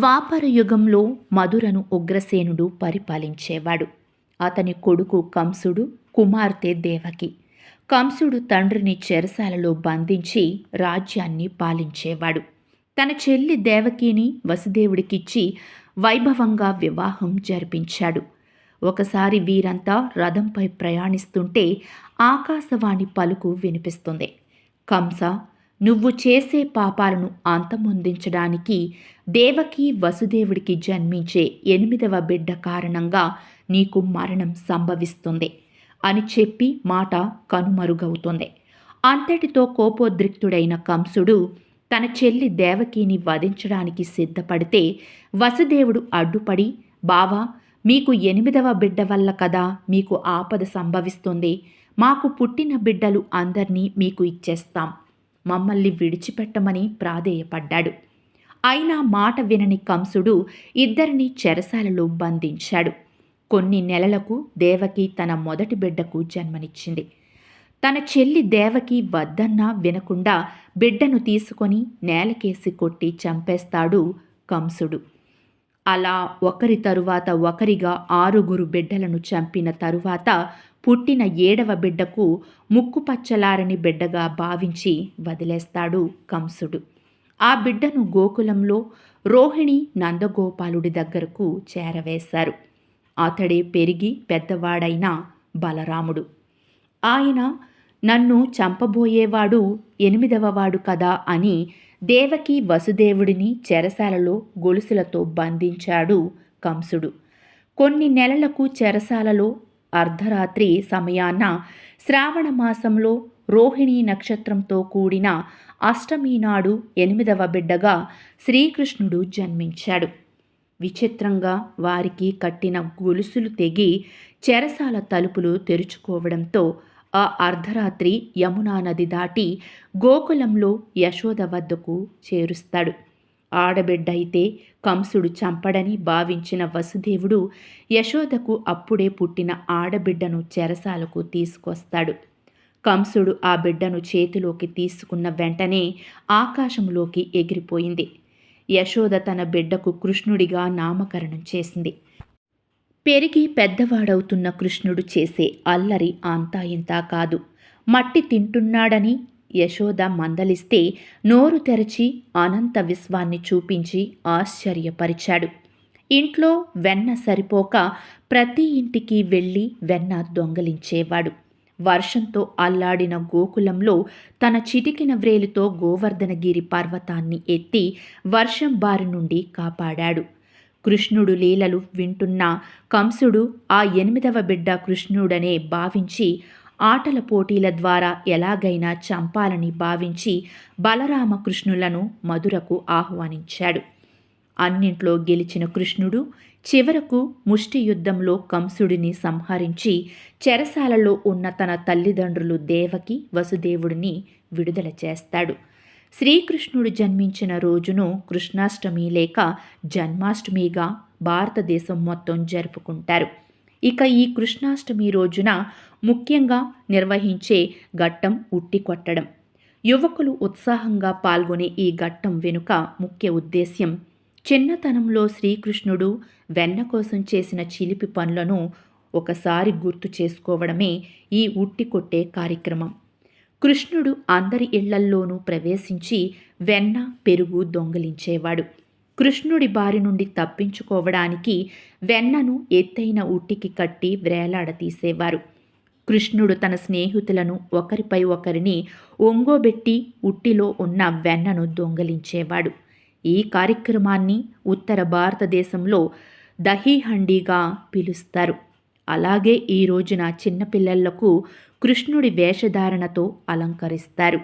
ద్వాపర యుగంలో మధురను ఉగ్రసేనుడు పరిపాలించేవాడు. అతని కొడుకు కంసుడు, కుమార్తె దేవకి. కంసుడు తండ్రిని చెరసాలలో బంధించి రాజ్యాన్ని పాలించేవాడు. తన చెల్లి దేవకిని వసుదేవుడికిచ్చి వైభవంగా వివాహం జరిపించాడు. ఒకసారి వీరంతా రథంపై ప్రయాణిస్తుంటే ఆకాశవాణి పలుకు వినిపిస్తుంది. కంస, నువ్వు చేసే పాపాలను అంతమొందించడానికి దేవకి వసుదేవుడికి జన్మించే 8వ బిడ్డ కారణంగా నీకు మరణం సంభవిస్తుంది అని చెప్పి మాట కనుమరుగవుతుంది. అంతటితో కోపోద్రిక్తుడైన కంసుడు తన చెల్లి దేవకిని వధించడానికి సిద్ధపడితే వసుదేవుడు అడ్డుపడి, బావా, మీకు 8వ బిడ్డ వల్ల కదా మీకు ఆపద సంభవిస్తుంది. మాకు పుట్టిన బిడ్డలు అందర్నీ మీకు ఇచ్చేస్తాం, మమ్మల్ని విడిచిపెట్టమని ప్రాధేయపడ్డాడు. అయినా మాట వినని కంసుడు ఇద్దరిని చెరసాలలో బంధించాడు. కొన్ని నెలలకు దేవకి తన మొదటి బిడ్డకు జన్మనిచ్చింది. తన చెల్లి దేవకి వద్దన్నా వినకుండా బిడ్డను తీసుకొని నేలకేసి కొట్టి చంపేస్తాడు కంసుడు. అలా ఒకరి తరువాత ఒకరిగా 6 బిడ్డలను చంపిన తరువాత పుట్టిన 7వ బిడ్డకు ముక్కుపచ్చలారని బిడ్డగా భావించి వదిలేస్తాడు కంసుడు. ఆ బిడ్డను గోకులంలో రోహిణి నందగోపాలుడి దగ్గరకు చేరవేశారు. అతడే పెరిగి పెద్దవాడైన బలరాముడు. ఆయన నన్ను చంపబోయేవాడు 8వ వాడు కదా అని దేవకి వసుదేవుడిని చెరసాలలో గొలుసులతో బంధించాడు కంసుడు. కొన్ని నెలలకు చెరసాలలో అర్ధరాత్రి సమయాన శ్రావణ మాసంలో రోహిణీ నక్షత్రంతో కూడిన అష్టమి నాడు 8వ బిడ్డగా శ్రీకృష్ణుడు జన్మించాడు. విచిత్రంగా వారికి కట్టిన గొలుసులు తెగి చెరసాల తలుపులు తెరుచుకోవడంతో ఆ అర్ధరాత్రి యమునా నది దాటి గోకులంలో యశోద వద్దకు చేరుస్తాడు. ఆడబిడ్డ అయితే కంసుడు చంపడని భావించిన వసుదేవుడు యశోదకు అప్పుడే పుట్టిన ఆడబిడ్డను చెరసాలకు తీసుకొస్తాడు. కంసుడు ఆ బిడ్డను చేతిలోకి తీసుకున్న వెంటనే ఆకాశంలోకి ఎగిరిపోయింది. యశోద తన బిడ్డకు కృష్ణుడిగా నామకరణం చేసింది. పెరిగి పెద్దవాడవుతున్న కృష్ణుడు చేసే అల్లరి అంతా ఇంతా కాదు. మట్టి తింటున్నాడని యశోద మందలిస్తే నోరు తెరచి అనంత విశ్వాన్ని చూపించి ఆశ్చర్యపరిచాడు. ఇంట్లో వెన్న సరిపోక ప్రతి ఇంటికి వెళ్ళి వెన్న దొంగలించేవాడు. వర్షంతో అల్లాడిన గోకులంలో తన చిటికిన వ్రేలితో గోవర్ధనగిరి పర్వతాన్ని ఎత్తి వర్షం బారి నుండి కాపాడాడు. కృష్ణుడు లీలలు వింటున్న కంసుడు ఆ 8వ బిడ్డ కృష్ణుడనే భావించి ఆటల పోటీల ద్వారా ఎలాగైనా చంపాలని భావించి బలరామకృష్ణులను మధురకు ఆహ్వానించాడు. అన్నింట్లో గెలిచిన కృష్ణుడు చివరకు ముష్టి యుద్ధంలో కంసుడిని సంహరించి చెరసాలలో ఉన్న తన తల్లిదండ్రులు దేవకి వసుదేవుడిని విడుదల చేస్తాడు. శ్రీకృష్ణుడు జన్మించిన రోజును కృష్ణాష్టమి లేక జన్మాష్టమిగా భారతదేశం మొత్తం జరుపుకుంటారు. ఇక ఈ కృష్ణాష్టమి రోజున ముఖ్యంగా నిర్వహించే ఘట్టం ఉట్టి కొట్టడం. యువకులు ఉత్సాహంగా పాల్గొనే ఈ ఘట్టం వెనుక ముఖ్య ఉద్దేశ్యం చిన్నతనంలో శ్రీకృష్ణుడు వెన్న కోసం చేసిన చిలిపి పనులను ఒకసారి గుర్తు చేసుకోవడమే ఈ ఉట్టి కొట్టే కార్యక్రమం. కృష్ణుడు అందరి ఇళ్లల్లోనూ ప్రవేశించి వెన్న, పెరుగు దొంగిలించేవాడు. కృష్ణుడి బారి నుండి తప్పించుకోవడానికి వెన్నను ఎత్తైన ఉట్టికి కట్టి వ్రేలాడతీసేవారు. కృష్ణుడు తన స్నేహితులను ఒకరిపై ఒకరిని ఒంగోబెట్టి ఉట్టిలో ఉన్న వెన్నను దొంగిలించేవాడు. ఈ కార్యక్రమాన్ని ఉత్తర భారతదేశంలో దహీహండీగా పిలుస్తారు. అలాగే ఈ రోజున చిన్నపిల్లలకు కృష్ణుడి వేషధారణతో అలంకరిస్తారు.